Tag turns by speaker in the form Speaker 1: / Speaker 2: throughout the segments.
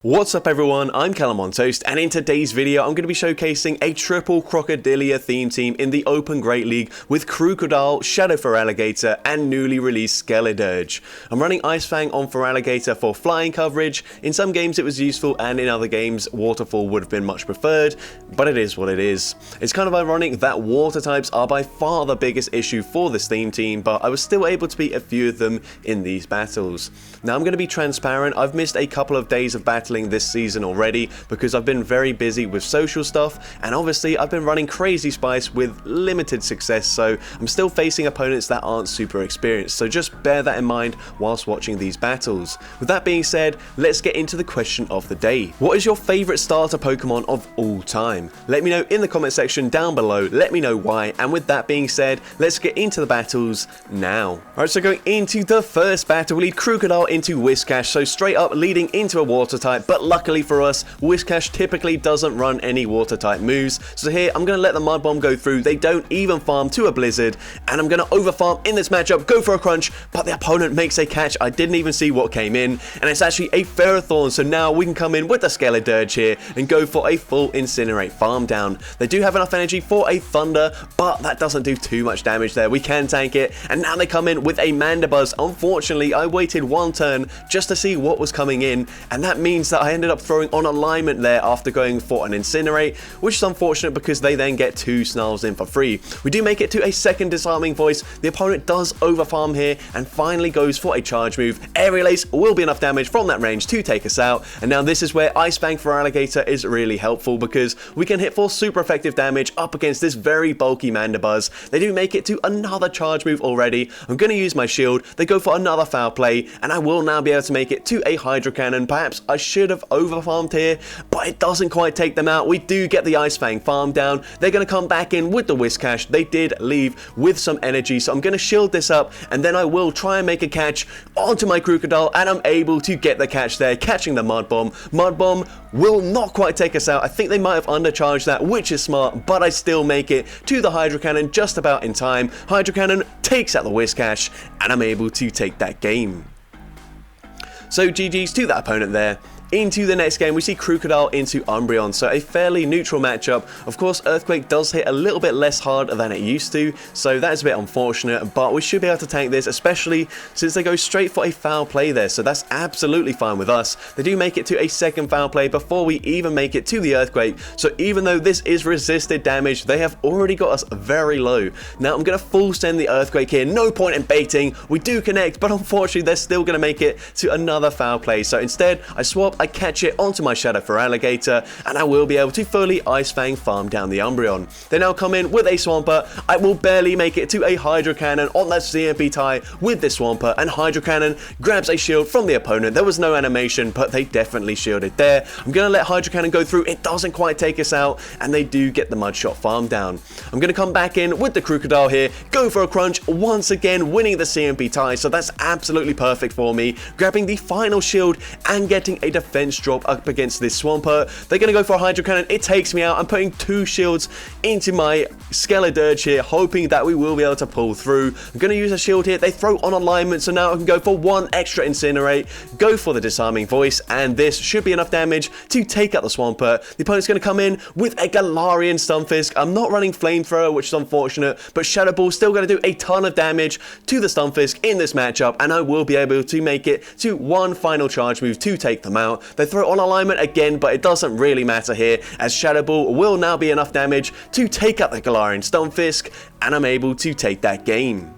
Speaker 1: What's up everyone, I'm Callum on Toast, and in today's video I'm going to be showcasing a triple Crocodilia theme team in the Open Great League with Crocodile, Shadow Feraligatr and newly released Skeledirge. I'm running Ice Fang on Feraligatr for flying coverage. In some games it was useful and in other games Waterfall would have been much preferred, but it is what it is. It's kind of ironic that water types are by far the biggest issue for this theme team, but I was still able to beat a few of them in these battles. Now I'm going to be transparent, I've missed a couple of days of battling this season already because I've been very busy with social stuff, and obviously I've been running Crazy Spice with limited success, so I'm still facing opponents that aren't super experienced, so just bear that in mind whilst watching these battles. With that being said, let's get into the question of the day. What is your favourite starter Pokemon of all time? Let me know in the comment section down below, let me know why, and with that being said, let's get into the battles now. Alright, so going into the first battle, we lead Crocodile into Whiscash, so straight up leading into a water type, but luckily for us, Whiscash typically doesn't run any water type moves, so here I'm going to let the Mud Bomb go through. They don't even farm to a Blizzard, and I'm going to over farm in this matchup, go for a crunch, but the opponent makes a catch. I didn't even see what came in, and it's actually a Ferrothorn, so now we can come in with the Skeledirge here and go for a full Incinerate farm down. They do have enough energy for a Thunder, but that doesn't do too much damage there. We can tank it, and now they come in with a Mandibuzz. Unfortunately, I waited one turn just to see what was coming in, and that means that I ended up throwing on alignment there after going for an Incinerate, which is unfortunate because they then get 2 Snarls in for free. We do make it to a second Disarming Voice. The opponent does overfarm here and finally goes for a charge move. Aerial Ace will be enough damage from that range to take us out, and now this is where Ice Fang Feraligatr is really helpful because we can hit for super effective damage up against this very bulky Mandibuzz. They do make it to another charge move already. I'm going to use my shield. They go for another foul play, and I will now be able to make it to a Hydro Cannon. Perhaps I should have overfarmed here, but it doesn't quite take them out. We do get the Ice Fang farm down. They're going to come back in with the Whiscash. They did leave with some energy, so I'm going to shield this up, and then I will try and make a catch onto my Crocodile, and I'm able to get the catch there, catching the Mud Bomb. Mud Bomb will not quite take us out. I think they might have undercharged that, which is smart, but I still make it to the Hydro Cannon just about in time. Hydro Cannon takes out the Whiscash, and I'm able to take that game. So GG's to that opponent there. Into the next game, we see Crocodile into Umbreon, so a fairly neutral matchup. Of course, Earthquake does hit a little bit less hard than it used to, so that is a bit unfortunate, but we should be able to tank this, especially since they go straight for a foul play there, so that's absolutely fine with us. They do make it to a second foul play before we even make it to the Earthquake, so even though this is resisted damage, they have already got us very low. Now, I'm going to full send the Earthquake here, no point in baiting. We do connect, but unfortunately, they're still going to make it to another foul play, so instead, I swap, I catch it onto my Shadow Feraligatr, and I will be able to fully Ice Fang farm down the Umbreon. They now come in with a Swampert. I will barely make it to a Hydro Cannon on that CMP tie with this Swampert, and Hydro Cannon grabs a shield from the opponent. There was no animation, but they definitely shielded there. I'm going to let Hydro Cannon go through. It doesn't quite take us out, and they do get the Mudshot farm down. I'm going to come back in with the Crocodile here, go for a crunch, once again winning the CMP tie, so that's absolutely perfect for me. Grabbing the final shield and getting a defense drop up against this Swampert. They're going to go for a Hydro Cannon. It takes me out. I'm putting 2 shields into my Skeledirge here, hoping that we will be able to pull through. I'm going to use a shield here. They throw on alignment, so now I can go for 1 extra Incinerate, go for the Disarming Voice, and this should be enough damage to take out the Swampert. The opponent's going to come in with a Galarian Stunfisk. I'm not running Flamethrower, which is unfortunate, but Shadow Ball still going to do a ton of damage to the Stunfisk in this matchup, and I will be able to make it to 1 final charge move to take them out. They throw on alignment again, but it doesn't really matter here, as Shadow Ball will now be enough damage to take out the Galarian Stunfisk, and I'm able to take that game.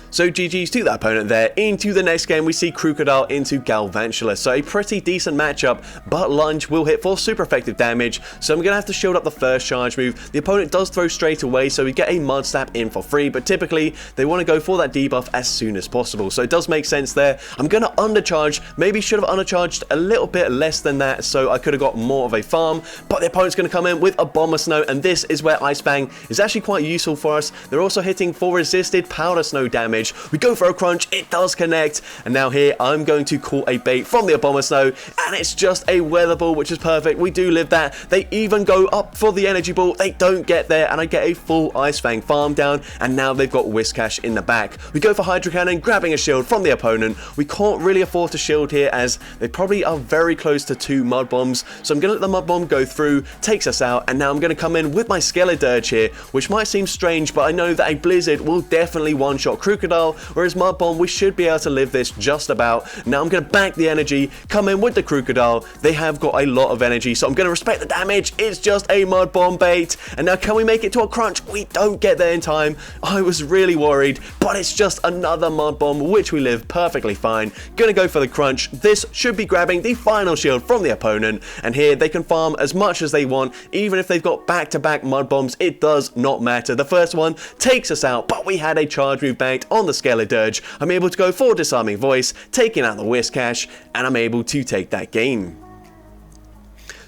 Speaker 1: So GG's to that opponent there. Into the next game, we see Crocodile into Galvantula. So a pretty decent matchup, but Lunge will hit for super effective damage. So I'm going to have to shield up the first charge move. The opponent does throw straight away, so we get a Mud Slap in for free, but typically they want to go for that debuff as soon as possible. So it does make sense there. I'm going to undercharge. Maybe should have undercharged a little bit less than that, so I could have got more of a farm, but the opponent's going to come in with a Bomber Snow, and this is where Ice Fang is actually quite useful for us. They're also hitting for resisted Powder Snow damage, damage. We go for a crunch, it does connect, and now here I'm going to call a bait from the Abomasnow, and it's just a weather ball, which is perfect. We do live that. They even go up for the energy ball. They don't get there, and I get a full Ice Fang farm down, and now they've got Whiscash in the back. We go for Hydro Cannon, grabbing a shield from the opponent. We can't really afford to shield here as they probably are very close to 2 Mud Bombs, so I'm going to let the Mud Bomb go through, takes us out, and now I'm going to come in with my Skeledirge here, which might seem strange, but I know that a Blizzard will definitely one-shot Crocodile, whereas Mud Bomb, we should be able to live this just about. Now I'm going to bank the energy, come in with the Crocodile. They have got a lot of energy, so I'm going to respect the damage. It's just a Mud Bomb bait, and now can we make it to a crunch? We don't get there in time. I was really worried, but it's just another Mud Bomb, which we live perfectly fine. Gonna go for the crunch. This should be grabbing the final shield from the opponent, and here they can farm as much as they want. Even if they've got back-to-back Mud Bombs, it does not matter. The first one takes us out, but we had a charge move banked on the Skeledirge. I'm able to go for Disarming Voice, taking out the Whiscash, and I'm able to take that game.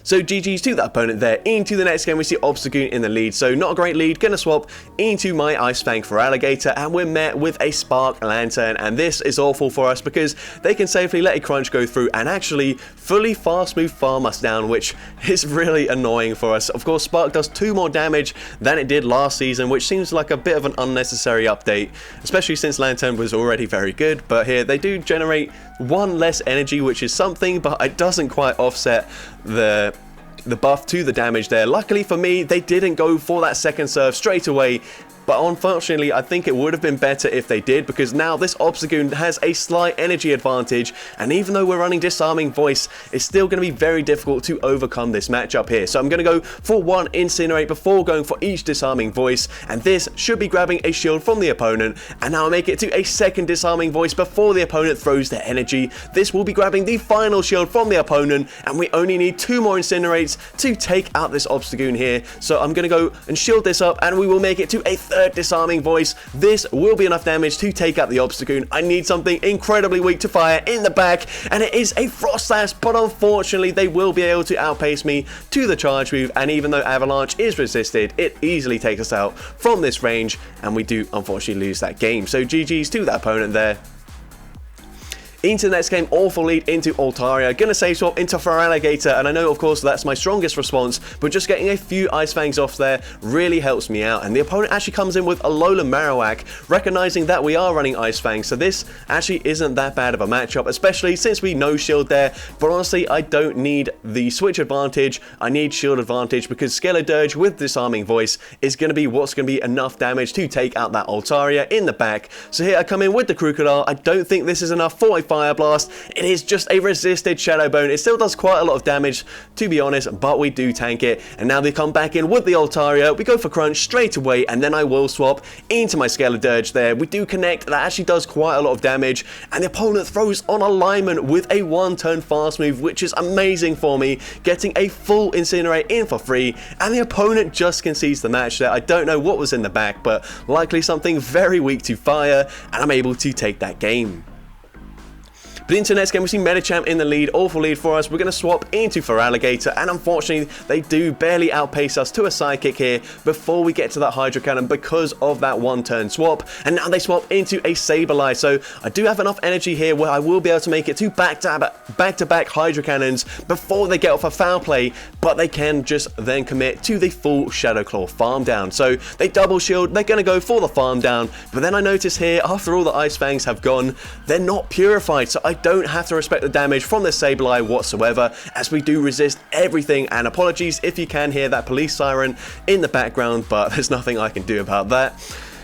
Speaker 1: So GG's to that opponent there. Into the next game, we see Obstagoon in the lead. So not a great lead. Gonna swap into my Ice Fang for Alligator, and we're met with a Spark Lantern. And this is awful for us because they can safely let a crunch go through and actually fully fast move farm us down, which is really annoying for us. Of course, Spark does 2 more damage than it did last season, which seems like a bit of an unnecessary update, especially since Lantern was already very good. But here they do generate 1 less energy, which is something, but it doesn't quite offset the buff to the damage there. Luckily for me, they didn't go for that second serve straight away, but unfortunately I think it would have been better if they did, because now this Obstagoon has a slight energy advantage, and even though we're running Disarming Voice, it's still going to be very difficult to overcome this matchup here. So I'm going to go for 1 Incinerate before going for each Disarming Voice, and this should be grabbing a shield from the opponent, and now I make it to a second Disarming Voice before the opponent throws their energy. This will be grabbing the final shield from the opponent, and we only need 2 more Incinerates to take out this Obstagoon here. So I'm going to go and shield this up, and we will make it to a third Disarming Voice. This will be enough damage to take out the Obstagoon. I need something incredibly weak to fire in the back, and it is a Frost Slash, but unfortunately they will be able to outpace me to the charge move, and even though Avalanche is resisted, it easily takes us out from this range, and we do unfortunately lose that game. So GG's to that opponent there. Into the next game, awful lead into Altaria. Gonna save swap into Feraligatr, and I know of course that's my strongest response, but just getting a few Ice Fangs off there really helps me out. And the opponent actually comes in with Alola Marowak, recognizing that we are running Ice Fangs, so this actually isn't that bad of a matchup, especially since we no shield there. But honestly, I don't need the switch advantage, I need shield advantage, because Skeledirge with Disarming Voice is gonna be what's gonna be enough damage to take out that Altaria in the back. So here I come in with the Crocodile. I don't think this is enough for a Fire Blast. It is just a resisted Shadow Bone. It still does quite a lot of damage, to be honest, but we do tank it. And now they come back in with the Altaria. We go for Crunch straight away, and then I will swap into my Skeledirge there. We do connect. That actually does quite a lot of damage, and the opponent throws on Alignment with a 1-turn fast move, which is amazing for me, getting a full Incinerate in for free, and the opponent just concedes the match there. I don't know what was in the back, but likely something very weak to fire, and I'm able to take that game. But into the next game, we see Medicham in the lead, awful lead for us. We're going to swap into Feraligatr, and unfortunately, they do barely outpace us to a Psychic here before we get to that Hydro Cannon because of that 1-turn swap. And now they swap into a Sableye, so I do have enough energy here where I will be able to make it to back-to-back Hydro Cannons before they get off a Foul Play, but they can just then commit to the full Shadow Claw farm down. So they double shield, they're going to go for the farm down, but then I notice here, after all the Ice Fangs have gone, they're not purified, so I don't have to respect the damage from the Sableye whatsoever, as we do resist everything. And apologies if you can hear that police siren in the background, but there's nothing I can do about that.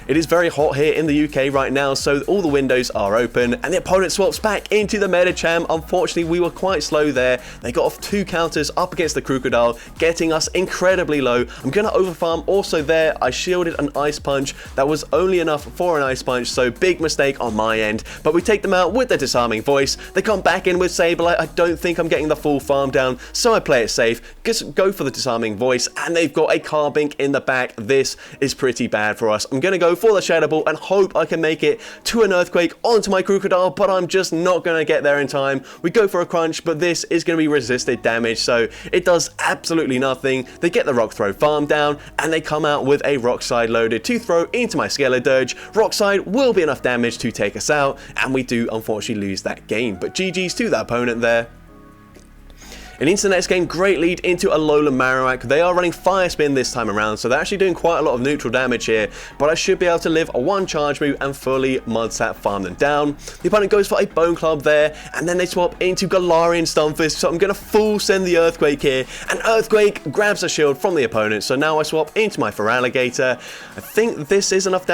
Speaker 1: It is very hot here in the UK right now, so all the windows are open, and the opponent swaps back into the Medicham. Unfortunately, we were quite slow there. They got off 2 counters up against the Crocodile, getting us incredibly low. I'm going to overfarm also there. I shielded an Ice Punch. That was only enough for an Ice Punch, so big mistake on my end. But we take them out with the Disarming Voice. They come back in with Sableye. I don't think I'm getting the full farm down, so I play it safe. Just go for the Disarming Voice, and they've got a Carbink in the back. This is pretty bad for us. I'm going to go go for the Shadow Ball and hope I can make it to an Earthquake onto my Crocodile, but I'm just not going to get there in time. We go for a Crunch, but this is going to be resisted damage, so it does absolutely nothing. They get the Rock Throw farm down, and they come out with a Rock Slide loaded to throw into my Skeledirge. Rock Slide will be enough damage to take us out, and we do unfortunately lose that game, but GG's to that opponent there. And into the next game, great lead into Alola Marowak. They are running Fire Spin this time around, so they're actually doing quite a lot of neutral damage here, but I should be able to live a one charge move and fully Mud Sap farm them down. The opponent goes for a Bone Club there, and then they swap into Galarian Stunfisk, so I'm going to full send the Earthquake here, and Earthquake grabs a shield from the opponent, so now I swap into my Feraligatr. I think this is enough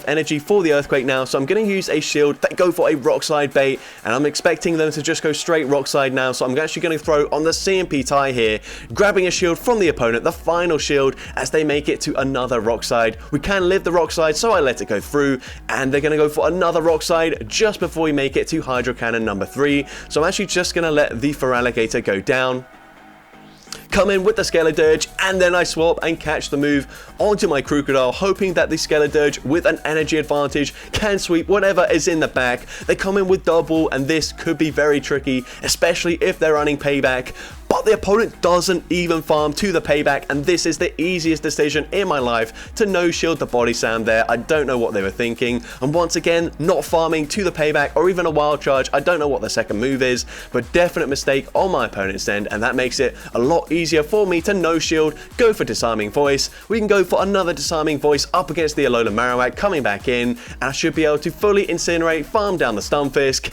Speaker 1: energy for the Earthquake now, so I'm going to use a shield that go for a Rock Slide bait, and I'm expecting them to just go straight Rock Slide now, so I'm actually going to throw on the CMP tie here, grabbing a shield from the opponent, the final shield, as they make it to another Rock Slide. We can live the Rock Slide, so I let it go through, and they're going to go for another Rock Slide just before we make it to Hydro Cannon number 3, so I'm actually just going to let the Feraligatr go down. Come in with the Skeledirge, and then I swap and catch the move onto my Crocodile, hoping that the Skeledirge with an energy advantage can sweep whatever is in the back. They come in with double, and this could be very tricky, especially if they're running Payback. But the opponent doesn't even farm to the Payback, and this is the easiest decision in my life to no-shield the Body Slam there. I don't know what they were thinking, and once again, not farming to the Payback or even a Wild Charge. I don't know what the second move is, but definite mistake on my opponent's end, and that makes it a lot easier for me to no-shield, go for Disarming Voice. We can go for another Disarming Voice up against the Alola Marowak coming back in, and I should be able to fully Incinerate, farm down the Stunfisk,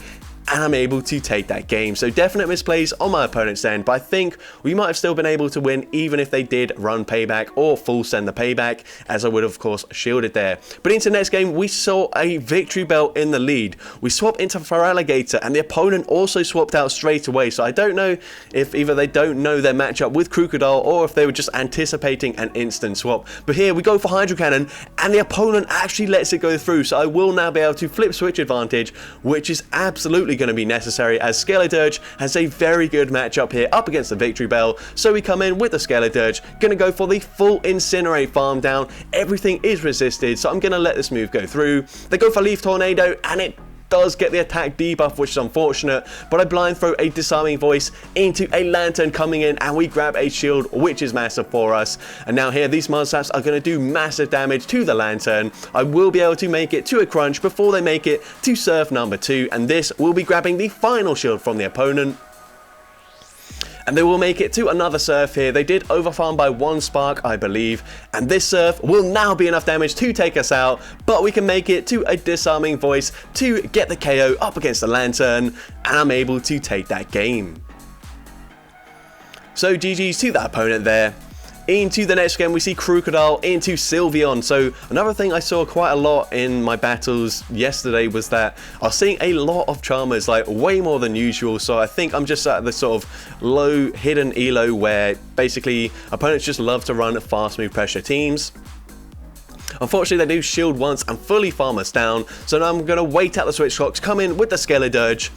Speaker 1: and I'm able to take that game. So definite misplays on my opponent's end, but I think we might have still been able to win even if they did run Payback or full send the Payback, as I would of course shielded there. But into the next game, we saw a Victory Bell in the lead. We swap into Feraligatr, and the opponent also swapped out straight away, so I don't know if either they don't know their matchup with Crocodile or if they were just anticipating an instant swap. But here we go for Hydro Cannon, and the opponent actually lets it go through, so I will now be able to flip switch advantage, which is absolutely going to be necessary, as Skeledirge has a very good matchup here up against the Victory Bell. So we come in with the Skeledirge, going to go for the full Incinerate farm down. Everything is resisted, so I'm going to let this move go through. They go for Leaf Tornado, and it does get the attack debuff, which is unfortunate, but I blind throw a Disarming Voice into a Lantern coming in, and we grab a shield, which is massive for us. And now here, these Mud Slaps are going to do massive damage to the Lantern. I will be able to make it to a Crunch before they make it to Surf number 2, and this will be grabbing the final shield from the opponent. And they will make it to another Surf here. They did overfarm by 1 Spark, I believe, and this Surf will now be enough damage to take us out, but we can make it to a Disarming Voice to get the KO up against the Lantern, and I'm able to take that game. So GG's to that opponent there. Into the next game, we see Crocodile into Sylveon. So another thing I saw quite a lot in my battles yesterday was that I was seeing a lot of Charmers, like way more than usual. So I think I'm just at the sort of low hidden elo where basically opponents just love to run fast move pressure teams. Unfortunately, they do shield once and fully farm us down. So now I'm going to wait out the switch clocks, come in with the Skeledirge,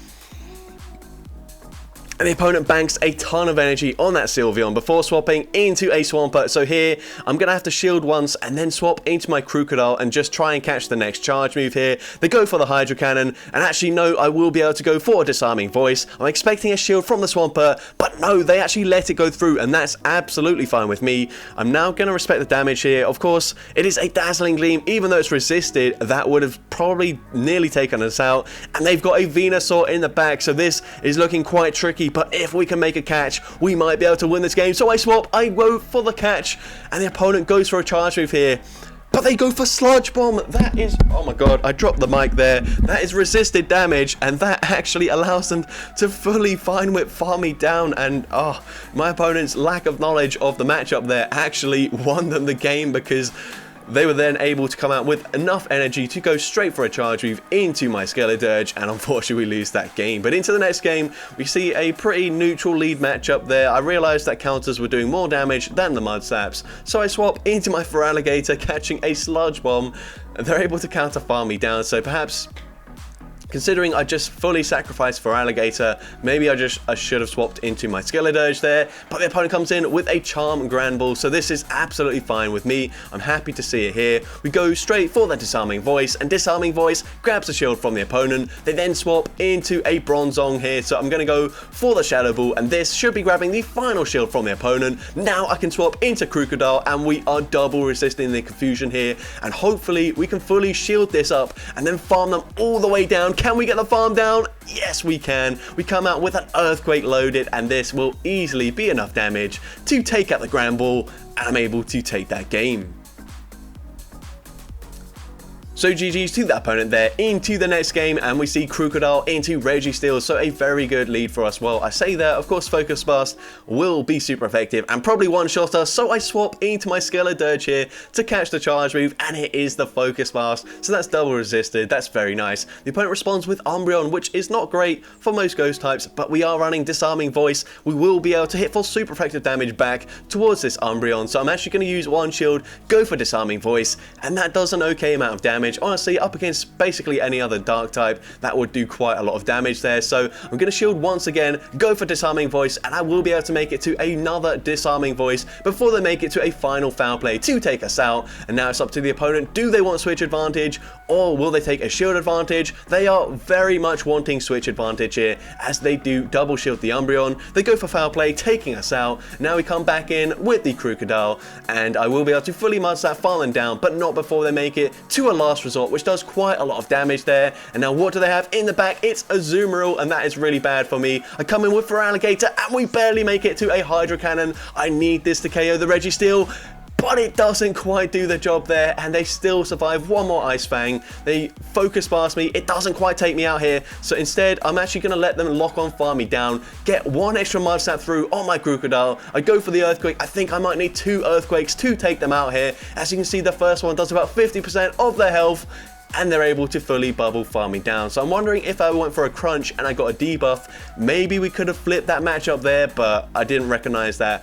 Speaker 1: and the opponent banks a ton of energy on that Sylveon before swapping into a Swampert. So here, I'm going to have to shield once and then swap into my Crocodile and just try and catch the next charge move here. They go for the Hydro Cannon, and actually no, I will be able to go for a Disarming Voice. I'm expecting a shield from the Swampert, but no, they actually let it go through, and that's absolutely fine with me. I'm now going to respect the damage here. Of course, it is a Dazzling Gleam. Even though it's resisted, that would have probably nearly taken us out, and they've got a Venusaur in the back, so this is looking quite tricky. But if we can make a catch, we might be able to win this game. So I swap, I go for the catch, and the opponent goes for a charge move here. But they go for Sludge Bomb. That is, oh my god, I dropped the mic there. That is resisted damage, and that actually allows them to fully Vine Whip farm me down. And my opponent's lack of knowledge of the matchup there actually won them the game, because they were then able to come out with enough energy to go straight for a charge move into my Skeledirge, and unfortunately we lose that game. But into the next game, we see a pretty neutral lead matchup there. I realized that counters were doing more damage than the Mud Slaps, so I swap into my Feraligatr, catching a Sludge Bomb. They're able to counter farm me down, so perhaps Considering I just fully sacrificed for Alligator, maybe I should have swapped into my Skeledirge there, but the opponent comes in with a Charm Grand Ball, so this is absolutely fine with me. I'm happy to see it here. We go straight for the Disarming Voice, and Disarming Voice grabs a shield from the opponent. They then swap into a Bronzong here, so I'm going to go for the Shadow Ball, and this should be grabbing the final shield from the opponent. Now I can swap into Crocodile, and we are double resisting the confusion here, and hopefully we can fully shield this up and then farm them all the way down. Can we get the farm down? Yes, we can. We come out with an Earthquake loaded, and this will easily be enough damage to take out the Grand Ball, and I'm able to take that game. So GG's to that opponent there. Into the next game, and we see Crocodile into Registeel, so a very good lead for us. Well, I say that, of course, Focus Blast will be super effective and probably one-shot us, so I swap into my Skeledirge here to catch the charge move, and it is the Focus Blast, so that's double resisted. That's very nice. The opponent responds with Umbreon, which is not great for most ghost types, but we are running Disarming Voice. We will be able to hit for super effective damage back towards this Umbreon, so I'm actually going to use one shield, go for Disarming Voice, and that does an okay amount of damage. Honestly, up against basically any other dark type, that would do quite a lot of damage there. So I'm going to shield once again, go for Disarming Voice, and I will be able to make it to another Disarming Voice before they make it to a final foul play to take us out. And now it's up to the opponent. Do they want switch advantage, or will they take a shield advantage? They are very much wanting switch advantage here, as they do double shield the Umbreon. They go for foul play, taking us out. Now we come back in with the Crocodile, and I will be able to fully mud that Fallen down, but not before they make it to a last resort, which does quite a lot of damage there. And now what do they have in the back? It's a Azumarill, and that is really bad for me. I come in with for Alligator, and we barely make it to a Hydro Cannon. I need this to KO the Registeel, but it doesn't quite do the job there, and they still survive one more Ice Fang. They focus past me. It doesn't quite take me out here, so instead I'm actually going to let them lock on farm me down, get one extra Mud Snap through on my Crocodile. I go for the Earthquake. I think I might need 2 Earthquakes to take them out here. As you can see, the first one does about 50% of their health, and they're able to fully bubble farm me down. So I'm wondering if I went for a crunch and I got a debuff, maybe we could have flipped that matchup there, but I didn't recognize that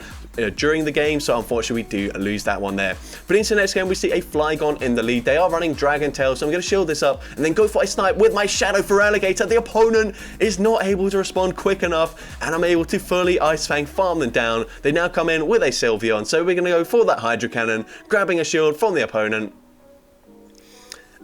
Speaker 1: during the game, so unfortunately we do lose that one there. But into the next game, we see a Flygon in the lead. They are running Dragon Tail, so I'm going to shield this up and then go for a snipe with my Shadow for Alligator. The opponent is not able to respond quick enough, and I'm able to fully Ice Fang farm them down. They now come in with a Sylveon, so we're going to go for that Hydro Cannon, grabbing a shield from the opponent.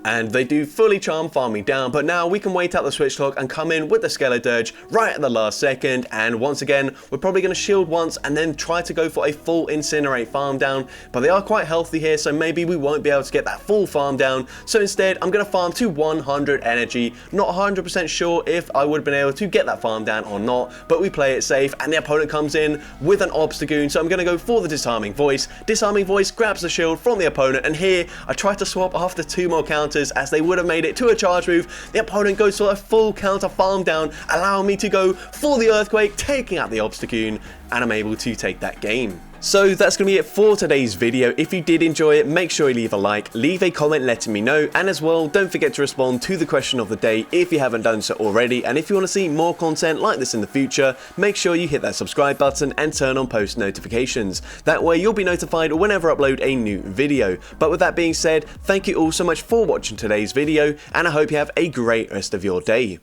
Speaker 1: And they do fully charm farm me down, but now we can wait out the switch clock and come in with the Skeledirge right at the last second. And once again, we're probably going to shield once and then try to go for a full Incinerate farm down, but they are quite healthy here, so maybe we won't be able to get that full farm down. So instead, I'm going to farm to 100 energy. Not 100% sure if I would have been able to get that farm down or not, but we play it safe, and the opponent comes in with an Obstagoon, so I'm going to go for the Disarming Voice. Disarming Voice grabs the shield from the opponent, and here I try to swap after 2 more counters, as they would have made it to a charge move. The opponent goes for a full counter farm down, allowing me to go for the Earthquake, taking out the Obstagoon, and I'm able to take that game. So that's going to be it for today's video. If you did enjoy it, make sure you leave a like, leave a comment letting me know, and as well, don't forget to respond to the question of the day if you haven't done so already. And if you want to see more content like this in the future, make sure you hit that subscribe button and turn on post notifications. That way you'll be notified whenever I upload a new video. But with that being said, thank you all so much for watching today's video, and I hope you have a great rest of your day.